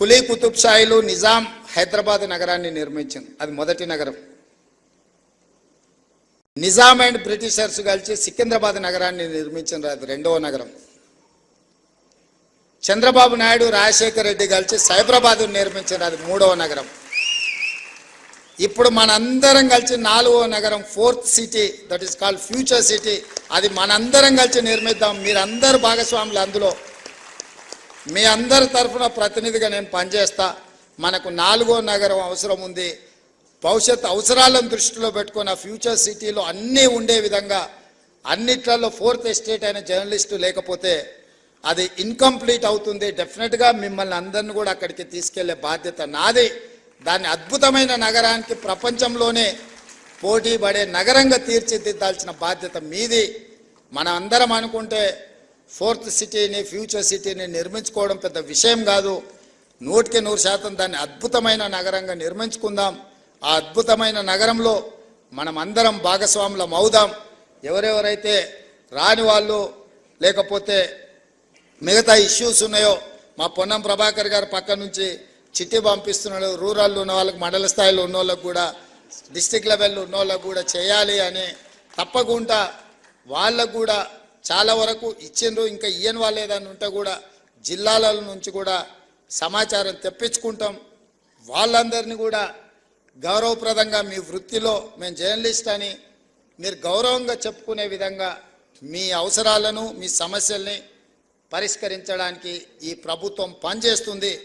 కులీ కుతుబ్ షాయిలు నిజాం హైదరాబాద్ నగరాన్ని నిర్మించింది. అది మొదటి నగరం. నిజాం అండ్ బ్రిటిషర్స్ కలిసి సికింద్రాబాద్ నగరాన్ని నిర్మించారు. అది రెండవ నగరం. చంద్రబాబు నాయుడు రాజశేఖర్ రెడ్డి కలిసి సైబరాబాద్ నిర్మించారు. అది మూడవ నగరం. ఇప్పుడు మనందరం కలిసి నాలుగవ నగరం, fourth city, that is called future city. అది మనందరం కలిసి నిర్మిద్దాం. మీరందరూ భాగస్వాములు అందులో. మీ అందరి తరఫున ప్రతినిధిగా నేను పనిచేస్తా. మనకు నాలుగో నగరం అవసరం ఉంది. భవిష్యత్ అవసరాలను దృష్టిలో పెట్టుకుని ఆ ఫ్యూచర్ సిటీలో అన్నీ ఉండే విధంగా, అన్నిట్లలో ఫోర్త్ ఎస్టేట్ అయిన జర్నలిస్టు లేకపోతే అది ఇన్కంప్లీట్ అవుతుంది. డెఫినెట్గా మిమ్మల్ని అందరిని కూడా అక్కడికి తీసుకెళ్లే బాధ్యత నాది. దాన్ని అద్భుతమైన నగరానికి ప్రపంచంలోనే పోటీ పడే నగరంగా తీర్చిదిద్దాల్సిన బాధ్యత మీది. మనం అందరం అనుకుంటే ఫోర్త్ సిటీని, ఫ్యూచర్ సిటీని నిర్మించుకోవడం పెద్ద విషయం కాదు. 100% దాన్ని అద్భుతమైన నగరంగా నిర్మించుకుందాం. ఆ అద్భుతమైన నగరంలో మనం అందరం భాగస్వాములం అవుదాం. ఎవరెవరైతే రాని వాళ్ళు లేకపోతే మిగతా ఇష్యూస్ ఉన్నాయో, మా పొన్నం ప్రభాకర్ గారు పక్క నుంచి చిట్టి పంపిస్తున్నాడు. రూరల్లో ఉన్న వాళ్ళకి, మండల స్థాయిలో ఉన్న వాళ్ళకు కూడా, డిస్టిక్ లెవెల్లో ఉన్న వాళ్ళకు కూడా చేయాలి అని తప్పకుండా వాళ్ళకు కూడా చాలా వరకు ఇచ్చిండ్రు. ఇంకా ఇయ్యని వాళ్ళు ఏదైనా ఉంటే కూడా జిల్లాల నుంచి కూడా సమాచారం తెప్పించుకుంటాం. వాళ్ళందరినీ కూడా గౌరవప్రదంగా మీ వృత్తిలో మేము జర్నలిస్ట్ అని మీరు గౌరవంగా చెప్పుకునే విధంగా మీ అవసరాలను, మీ సమస్యల్ని పరిష్కరించడానికి ఈ ప్రభుత్వం పనిచేస్తుంది.